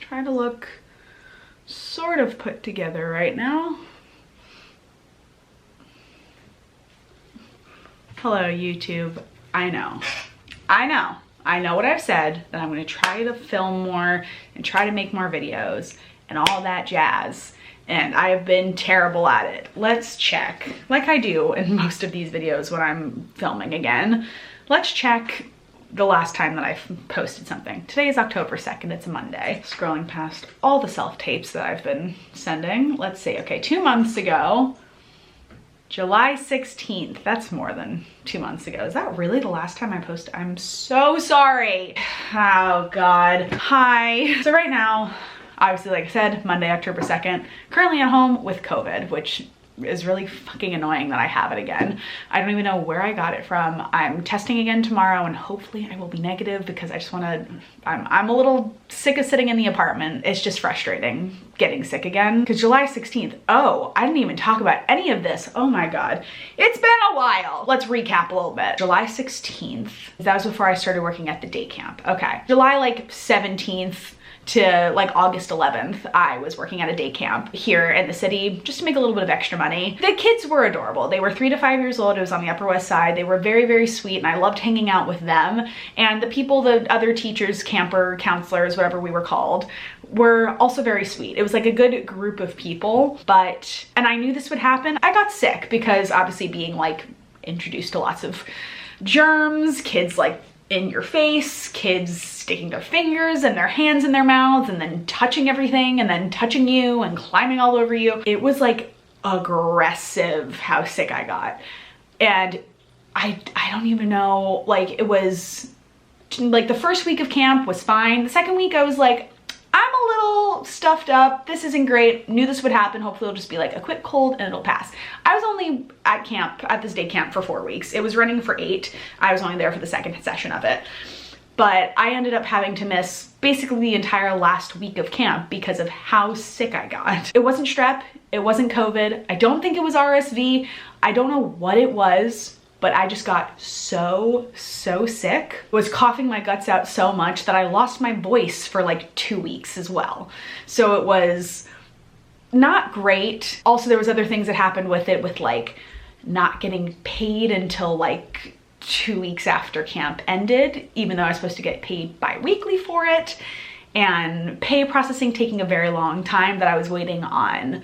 try to look sort of put together right now. Hello, YouTube. I know what I've said, that I'm gonna try to film more and try to make more videos and all that jazz. And I have been terrible at it. Let's check, like I do in most of these videos when I'm filming again. Let's check the last time that I've posted something. Today is October 2nd, it's a Monday. Scrolling past all the self-tapes that I've been sending. Let's see, okay, 2 months ago, July 16th, that's more than 2 months ago. Is that really the last time I posted? I'm so sorry. Oh God. Hi. So right now, obviously, like I said, Monday, October 2nd, currently at home with COVID, which is really fucking annoying that I have it again. I don't even know where I got it from. I'm testing again tomorrow and hopefully I will be negative because I just wanna, I'm a little sick of sitting in the apartment. It's just frustrating getting sick again. Because July 16th, oh, I didn't even talk about any of this. Oh my God, it's been a while. Let's recap a little bit. July 16th, that was before I started working at the day camp. Okay, July like 17th, to like August 11th, I was working at a day camp here in the city just to make a little bit of extra money. The kids were adorable. They were 3 to 5 years old. It was on the Upper West Side. They were very, very sweet and I loved hanging out with them. And the people, the other teachers, camper, counselors, whatever we were called, were also very sweet. It was like a good group of people, and I knew this would happen. I got sick because obviously being like introduced to lots of germs, kids like in your face, kids sticking their fingers and their hands in their mouths and then touching everything and then touching you and climbing all over you. It was like aggressive how sick I got. And I don't even know, like it was like the first week of camp was fine. The second week I was like, I'm a little stuffed up. This isn't great. Knew this would happen. Hopefully it'll just be like a quick cold and it'll pass. I was only at camp, at this day camp for 4 weeks. It was running for 8. I was only there for the second session of it. But I ended up having to miss basically the entire last week of camp because of how sick I got. It wasn't strep, it wasn't COVID. I don't think it was RSV. I don't know what it was, but I just got so sick. Was coughing my guts out so much that I lost my voice for like 2 weeks as well. So it was not great. Also, there was other things that happened with it, with like not getting paid until like 2 weeks after camp ended, even though I was supposed to get paid bi-weekly for it, and pay processing taking a very long time that I was waiting on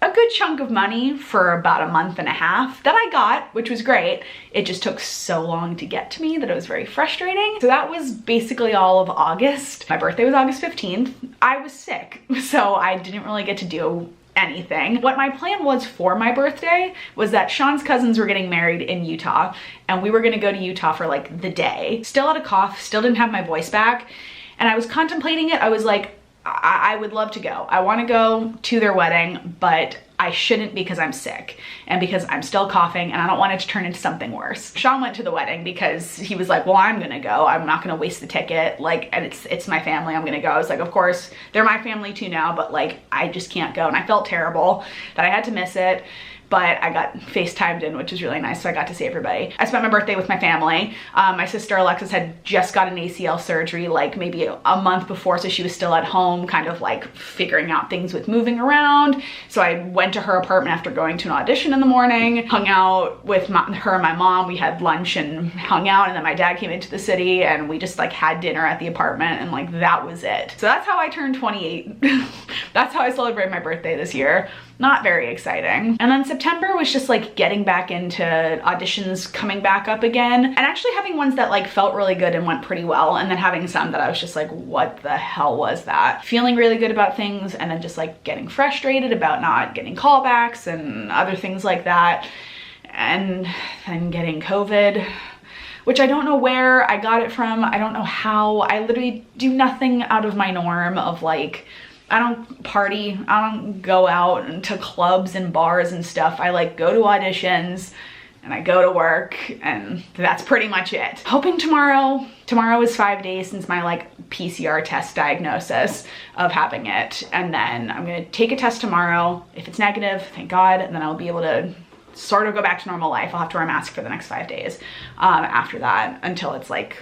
a good chunk of money for about a month and a half that I got, which was great. It just took so long to get to me that it was very frustrating. So that was basically all of August. My birthday was August 15th. I was sick, so I didn't really get to do anything. What my plan was for my birthday was that Sean's cousins were getting married in Utah and we were gonna go to Utah for like the day. Still had a cough, still didn't have my voice back. And I was contemplating it. I was like, I would love to go. I want to go to their wedding, but I shouldn't because I'm sick and because I'm still coughing and I don't want it to turn into something worse. Sean went to the wedding because he was like, well, I'm gonna go. I'm not gonna waste the ticket. Like, and it's my family, I'm gonna go. I was like, of course, they're my family too now, but like, I just can't go. And I felt terrible that I had to miss it. But I got FaceTimed in, which was really nice, so I got to see everybody. I spent my birthday with my family. My sister Alexis had just got an ACL surgery like maybe a month before, so she was still at home kind of like figuring out things with moving around. So I went to her apartment after going to an audition in the morning, hung out with her and my mom. We had lunch and hung out, and then my dad came into the city and we just like had dinner at the apartment, and like that was it. So that's how I turned 28. That's how I celebrated my birthday this year. Not very exciting. And then September was just like getting back into auditions, coming back up again, and actually having ones that like felt really good and went pretty well, and then having some that I was just like, what the hell was that? Feeling really good about things and then just like getting frustrated about not getting callbacks and other things like that. And then getting COVID, which I don't know where I got it from. I don't know how. I literally do nothing out of my norm of like, I don't party, I don't go out to clubs and bars and stuff. I like go to auditions and I go to work, and that's pretty much it. Hoping tomorrow is 5 days since my like PCR test diagnosis of having it. And then I'm gonna take a test tomorrow. If it's negative, thank God, and then I'll be able to sort of go back to normal life. I'll have to wear a mask for the next 5 days after that until it's like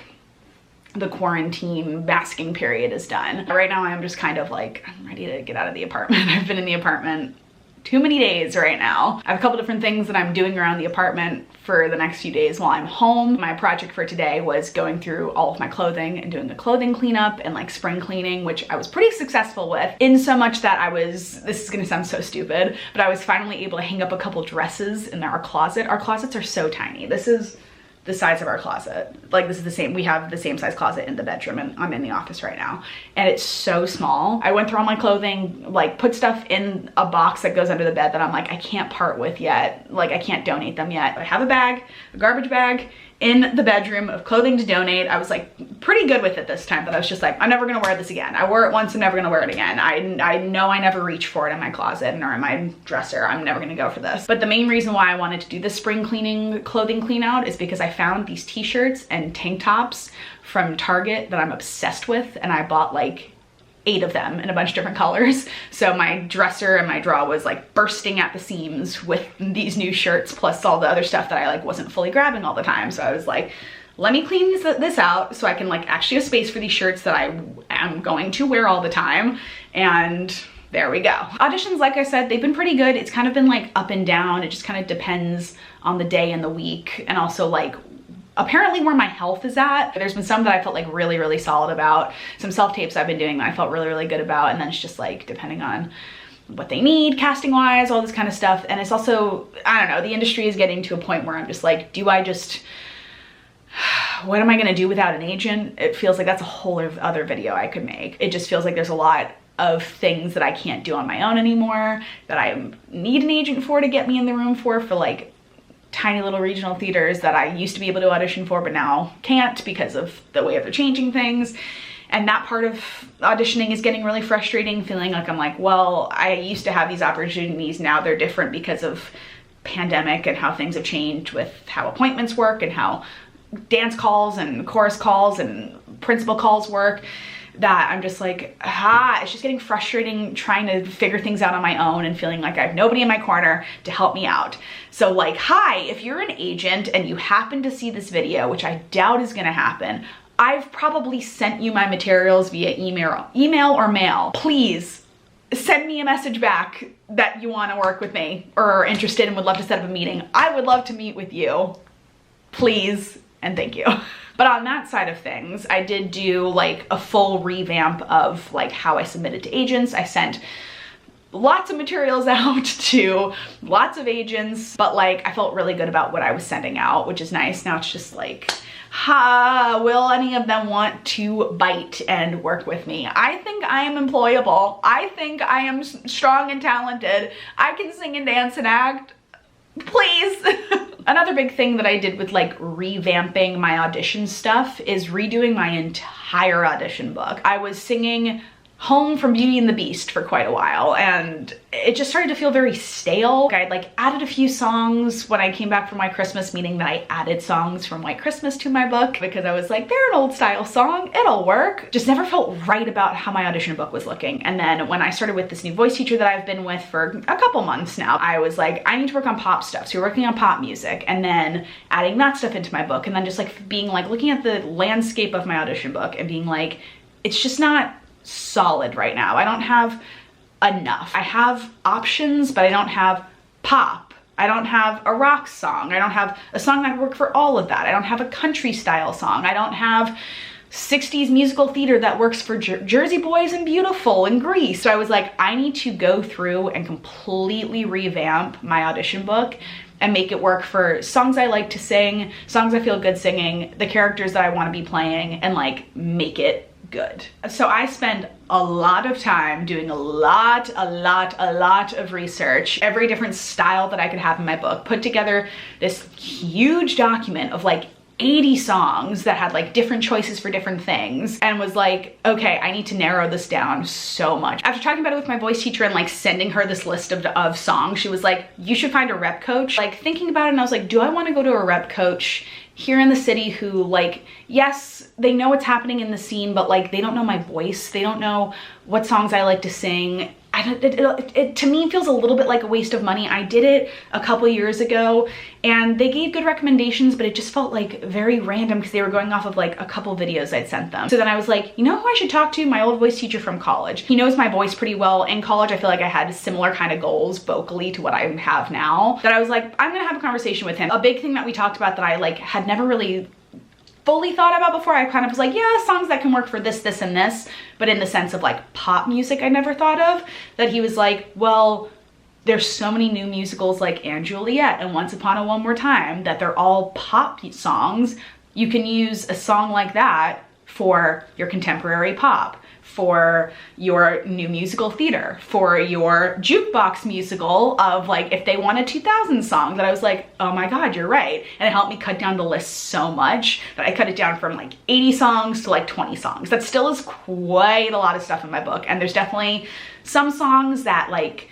the quarantine masking period is done. Right now I'm just kind of like, I'm ready to get out of the apartment. I've been in the apartment too many days right now. I have a couple different things that I'm doing around the apartment for the next few days while I'm home. My project for today was going through all of my clothing and doing a clothing cleanup and like spring cleaning, which I was pretty successful with, in so much that I was, this is gonna sound so stupid, but I was finally able to hang up a couple dresses in our closet. Our closets are so tiny. This is the size of our closet. Like this is the same, we have the same size closet in the bedroom, and I'm in the office right now. And it's so small. I went through all my clothing, like put stuff in a box that goes under the bed that I'm like, I can't part with yet. Like I can't donate them yet. I have a bag, a garbage bag in the bedroom of clothing to donate. I was like pretty good with it this time, but I was just like, I'm never gonna wear this again. I wore it once, I'm never gonna wear it again. I know I never reach for it in my closet or in my dresser. I'm never gonna go for this. But the main reason why I wanted to do this spring clothing clean out is because I found these t-shirts and tank tops from Target that I'm obsessed with, and I bought like 8 of them in a bunch of different colors. So my dresser and my drawer was like bursting at the seams with these new shirts, plus all the other stuff that I like wasn't fully grabbing all the time. So I was like, let me clean this out so I can like actually have space for these shirts that I am going to wear all the time. And there we go. Auditions, like I said, they've been pretty good. It's kind of been like up and down. It just kind of depends on the day and the week, and also like apparently where my health is at. There's been some that I felt like really, really solid about. Some self-tapes I've been doing that I felt really, really good about. And then it's just like, depending on what they need casting wise, all this kind of stuff. And it's also, I don't know, the industry is getting to a point where I'm just like, what am I gonna do without an agent? It feels like that's a whole other video I could make. It just feels like there's a lot of things that I can't do on my own anymore, that I need an agent for to get me in the room for like tiny little regional theaters that I used to be able to audition for, but now can't because of the way they're changing things. And that part of auditioning is getting really frustrating, feeling like I'm like, well, I used to have these opportunities, now they're different because of pandemic and how things have changed with how appointments work and how dance calls and chorus calls and principal calls work, that I'm just like, it's just getting frustrating trying to figure things out on my own and feeling like I have nobody in my corner to help me out. So like, hi, if you're an agent and you happen to see this video, which I doubt is gonna happen, I've probably sent you my materials via email or mail. Please send me a message back that you wanna work with me or are interested and would love to set up a meeting. I would love to meet with you. Please and thank you. But on that side of things, I did do like a full revamp of like how I submitted to agents. I sent lots of materials out to lots of agents, but like I felt really good about what I was sending out, which is nice. Now it's just like, will any of them want to bite and work with me? I think I am employable. I think I am strong and talented. I can sing and dance and act. Please. Another big thing that I did with like revamping my audition stuff is redoing my entire audition book. I was singing Home from Beauty and the Beast for quite a while, and it just started to feel very stale. I'd like added a few songs when I came back from my Christmas, meaning that I added songs from White Christmas to my book because I was like, they're an old style song, it'll work. Just never felt right about how my audition book was looking. And then when I started with this new voice teacher that I've been with for a couple months now, I was like, I need to work on pop stuff. So we're working on pop music and then adding that stuff into my book, and then just like being like looking at the landscape of my audition book and being like, it's just not solid right now. I don't have enough. I have options, but I don't have pop. I don't have a rock song. I don't have a song that would work for all of that. I don't have a country style song. I don't have 60s musical theater that works for Jersey Boys and Beautiful and Grease. So I was like, I need to go through and completely revamp my audition book and make it work for songs I like to sing, songs I feel good singing, the characters that I want to be playing, and like make it good. So I spend a lot of time doing a lot of research, every different style that I could have in my book, put together this huge document of like 80 songs that had like different choices for different things, and was like, okay, I need to narrow this down so much. After talking about it with my voice teacher and like sending her this list of songs, she was like, you should find a rep coach. Like thinking about it, and I was like, do I want to go to a rep coach here in the city who like, yes, they know what's happening in the scene, but like they don't know my voice. They don't know what songs I like to sing. it to me feels a little bit like a waste of money. I did it a couple years ago and they gave good recommendations, but it just felt like very random because they were going off of like a couple videos I'd sent them. So then I was like, you know who I should talk to? My old voice teacher from college. He knows my voice pretty well. In college, I feel like I had similar kind of goals vocally to what I have now, that I was like, I'm gonna have a conversation with him. A big thing that we talked about that I like had never really fully thought about before, I kind of was like, yeah, songs that can work for this, this, and this, but in the sense of like pop music I never thought of, that he was like, well, there's so many new musicals like & Juliet and Once Upon a One More Time that they're all pop songs. You can use a song like that for your contemporary pop, for your new musical theater, for your jukebox musical of like, if they want a 2000 song, that I was like, oh my God, you're right. And it helped me cut down the list so much that I cut it down from like 80 songs to like 20 songs. That still is quite a lot of stuff in my book. And there's definitely some songs that like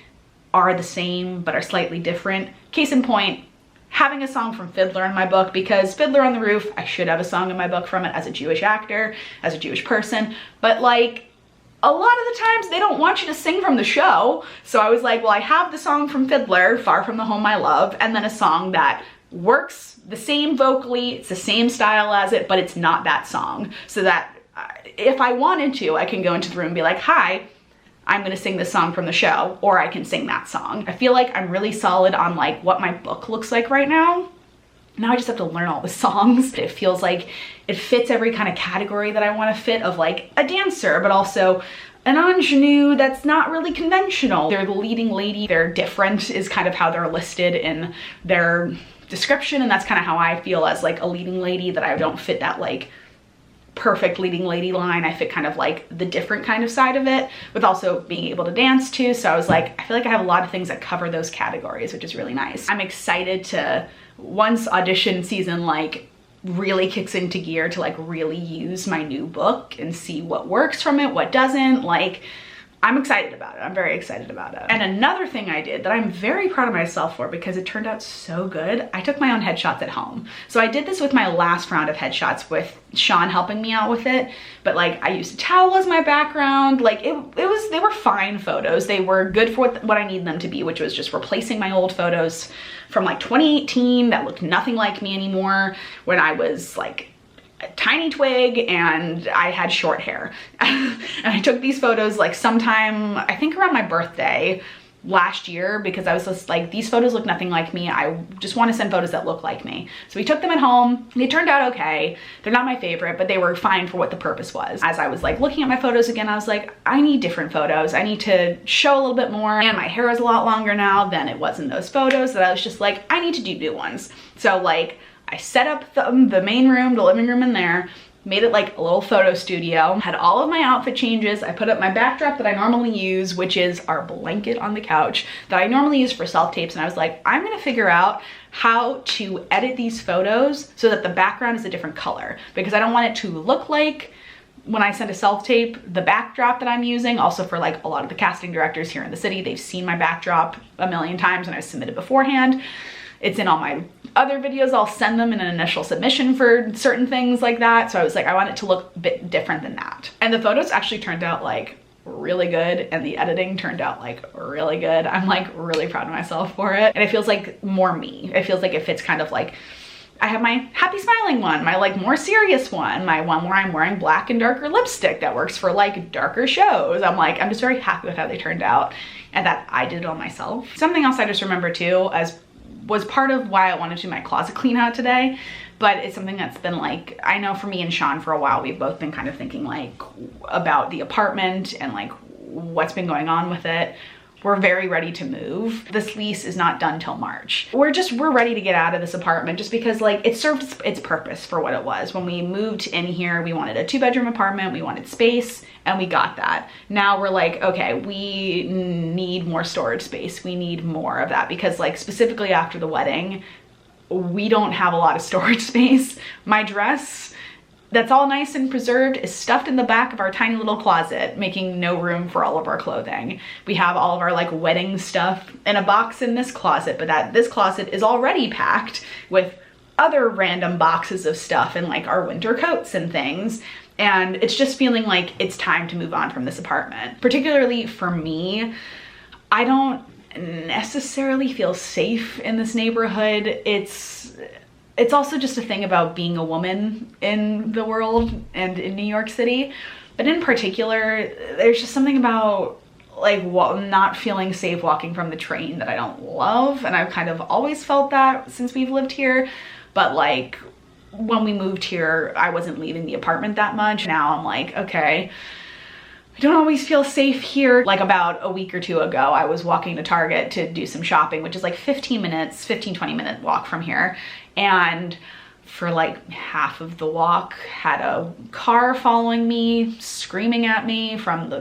are the same, but are slightly different. Case in point, having a song from Fiddler in my book, because Fiddler on the Roof, I should have a song in my book from it as a Jewish actor, as a Jewish person, but like, a lot of the times they don't want you to sing from the show. So I was like, well, I have the song from Fiddler, Far From the Home I Love, and then a song that works the same vocally, it's the same style as it, but it's not that song. So that if I wanted to, I can go into the room and be like, hi, I'm gonna sing this song from the show, or I can sing that song. I feel like I'm really solid on like what my book looks like right now. Now I just have to learn all the songs. It feels like it fits every kind of category that I want to fit, of like a dancer, but also an ingenue that's not really conventional. They're the leading lady, they're different is kind of how they're listed in their description, and that's kind of how I feel as like a leading lady, that I don't fit that like perfect leading lady line. I fit kind of like the different kind of side of it, with also being able to dance too. So I was like, I feel like I have a lot of things that cover those categories, which is really nice. I'm excited to, once audition season like really kicks into gear, to like really use my new book and see what works from it, what doesn't. Like, I'm excited about it. I'm very excited about it. And another thing I did that I'm very proud of myself for, because it turned out so good, I took my own headshots at home. So I did this with my last round of headshots with Sean helping me out with it, but like I used a towel as my background. Like they were fine photos. They were good for what I need them to be, which was just replacing my old photos from like 2018 that looked nothing like me anymore, when I was like a tiny twig and I had short hair. And I took these photos like sometime, I think around my birthday last year, because I was just like, these photos look nothing like me. I just want to send photos that look like me. So we took them at home. They turned out okay. They're not my favorite, but they were fine for what the purpose was. As I was like looking at my photos again, I was like, I need different photos. I need to show a little bit more. And my hair is a lot longer now than it was in those photos, that I was just like, I need to do new ones. So like, I set up the main room, the living room in there, made it like a little photo studio, had all of my outfit changes. I put up my backdrop that I normally use, which is our blanket on the couch that I normally use for self-tapes. And I was like, I'm gonna figure out how to edit these photos so that the background is a different color, because I don't want it to look like, when I send a self-tape, the backdrop that I'm using. Also for like a lot of the casting directors here in the city, they've seen my backdrop a million times when I submitted beforehand. It's in all my other videos. I'll send them in an initial submission for certain things like that. So I was like, I want it to look a bit different than that. And the photos actually turned out like really good, and the editing turned out like really good. I'm like really proud of myself for it. And it feels like more me. It feels like it fits kind of like, I have my happy smiling one, my like more serious one, my one where I'm wearing black and darker lipstick that works for like darker shows. I'm like, I'm just very happy with how they turned out, and that I did it all myself. Something else I just remember too, as was part of why I wanted to do my closet clean out today, but it's something that's been like, I know for me and Sean for a while, we've both been kind of thinking like about the apartment and like what's been going on with it. We're very ready to move. This lease is not done till March. We're ready to get out of this apartment, just because like it served its purpose for what it was. When we moved in here, we wanted a 2-bedroom apartment, we wanted space, and we got that. Now we're like, okay, we need more storage space. We need more of that, because like specifically after the wedding, we don't have a lot of storage space. My dress, that's all nice and preserved, is stuffed in the back of our tiny little closet, making no room for all of our clothing. We have all of our like wedding stuff in a box in this closet, but this closet is already packed with other random boxes of stuff and like our winter coats and things. And it's just feeling like it's time to move on from this apartment. Particularly for me, I don't necessarily feel safe in this neighborhood. It's also just a thing about being a woman in the world and in New York City. But in particular, there's just something about like not feeling safe walking from the train that I don't love. And I've kind of always felt that since we've lived here. But like when we moved here, I wasn't leaving the apartment that much. Now I'm like, okay, I don't always feel safe here. Like about a week or two ago, I was walking to Target to do some shopping, which is like 20 minute walk from here. And for like half of the walk, had a car following me, screaming at me from the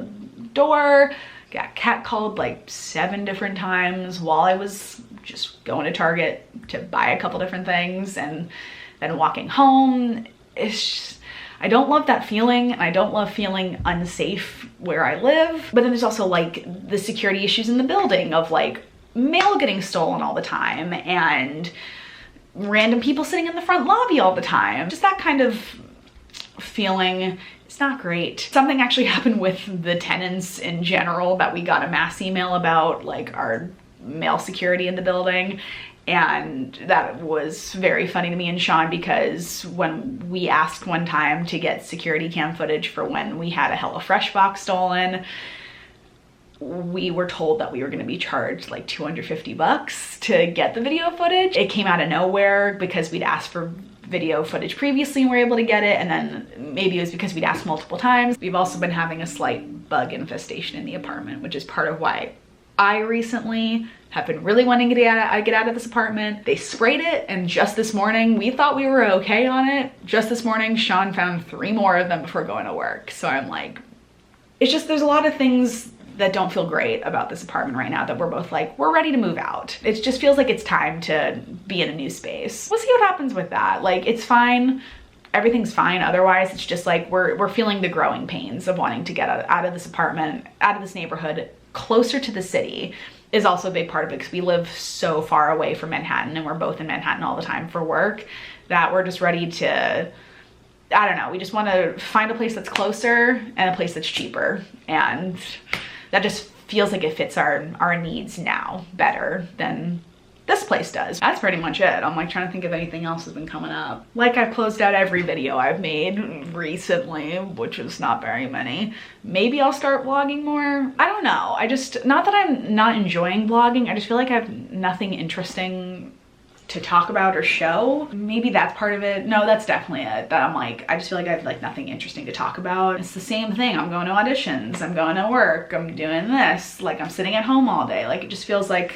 door. Got catcalled like 7 different times while I was just going to Target to buy a couple different things and then walking home. It's just, I don't love that feeling, and I don't love feeling unsafe where I live. But then there's also like the security issues in the building of like mail getting stolen all the time and random people sitting in the front lobby all the time. Just that kind of feeling. It's not great. Something actually happened with the tenants in general that we got a mass email about, like our mail security in the building. And that was very funny to me and Sean, because when we asked one time to get security cam footage for when we had a HelloFresh box stolen, we were told that we were going to be charged like $250 to get the video footage. It came out of nowhere because we'd asked for video footage previously and we were able to get it, and then maybe it was because we'd asked multiple times. We've also been having a slight bug infestation in the apartment, which is part of why I recently have been really wanting to get out of this apartment. They sprayed it, and just this morning, we thought we were okay on it. Just this morning, Sean found 3 more of them before going to work. So I'm like, it's just, there's a lot of things that don't feel great about this apartment right now that we're both like, we're ready to move out. It just feels like it's time to be in a new space. We'll see what happens with that. Like, it's fine. Everything's fine. Otherwise, it's just like we're feeling the growing pains of wanting to get out of this apartment, out of this neighborhood, closer to the city is also a big part of it, because we live so far away from Manhattan and we're both in Manhattan all the time for work that we're just ready to, I don't know, we just want to find a place that's closer and a place that's cheaper. And that just feels like it fits our needs now better than this place does. That's pretty much it. I'm like trying to think if anything else has been coming up. Like, I've closed out every video I've made recently, which is not very many. Maybe I'll start vlogging more. I don't know. I just, not that I'm not enjoying vlogging, I just feel like I have nothing interesting to talk about or show. Maybe that's part of it. No, that's definitely it. That I'm like, I just feel like I have like nothing interesting to talk about. It's the same thing. I'm going to auditions, I'm going to work, I'm doing this, like I'm sitting at home all day. Like, it just feels like,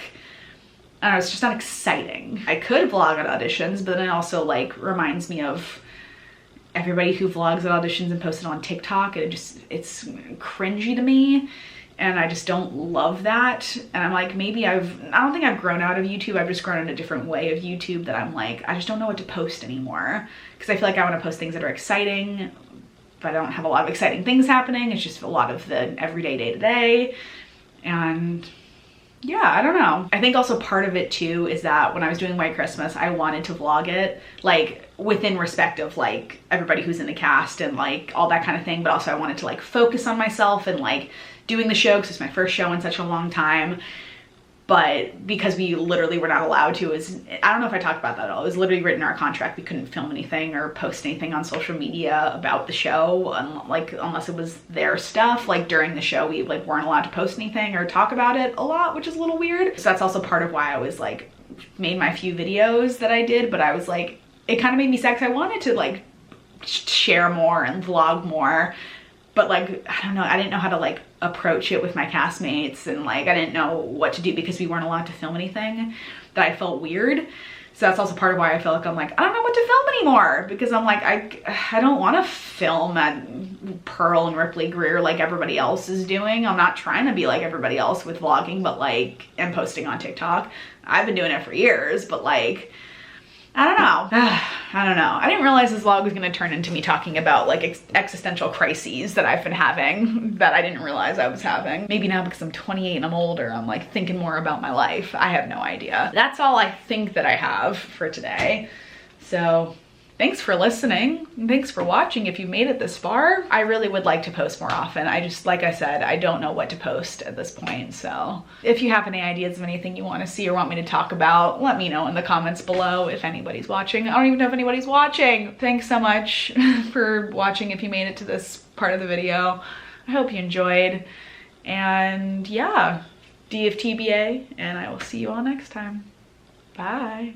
I don't know, it's just not exciting. I could vlog at auditions, but then it also like reminds me of everybody who vlogs at auditions and posts it on TikTok. It's cringy to me, and I just don't love that. And I'm like, maybe I don't think I've grown out of YouTube. I've just grown in a different way of YouTube that I'm like, I just don't know what to post anymore. Because I feel like I want to post things that are exciting, but I don't have a lot of exciting things happening. It's just a lot of the everyday day-to-day. And yeah, I don't know. I think also part of it too is that when I was doing White Christmas, I wanted to vlog it, like within respect of like everybody who's in the cast and like all that kind of thing. But also I wanted to like focus on myself and like doing the show, because it's my first show in such a long time. But because we literally were not allowed to, I don't know if I talked about that at all. It was literally written in our contract. We couldn't film anything or post anything on social media about the show, like unless it was their stuff. Like during the show, we like weren't allowed to post anything or talk about it a lot, which is a little weird. So that's also part of why I was like, made my few videos that I did, but I was like, it kind of made me sad because I wanted to like share more and vlog more. But like, I don't know, I didn't know how to like approach it with my castmates, and like, I didn't know what to do because we weren't allowed to film anything. That I felt weird. So that's also part of why I feel like I'm like, I don't know what to film anymore, because I'm like, I don't want to film at Pearl and Ripley Greer like everybody else is doing. I'm not trying to be like everybody else with vlogging, but like, and posting on TikTok. I've been doing it for years, but like, I don't know. I don't know. I didn't realize this vlog was going to turn into me talking about like existential crises that I've been having that I didn't realize I was having. Maybe now because I'm 28 and I'm older, I'm like thinking more about my life. I have no idea. That's all I think that I have for today. So thanks for listening. Thanks for watching if you made it this far. I really would like to post more often. I just, like I said, I don't know what to post at this point. So if you have any ideas of anything you want to see or want me to talk about, let me know in the comments below if anybody's watching. I don't even know if anybody's watching. Thanks so much for watching if you made it to this part of the video. I hope you enjoyed. And yeah, DFTBA, and I will see you all next time. Bye.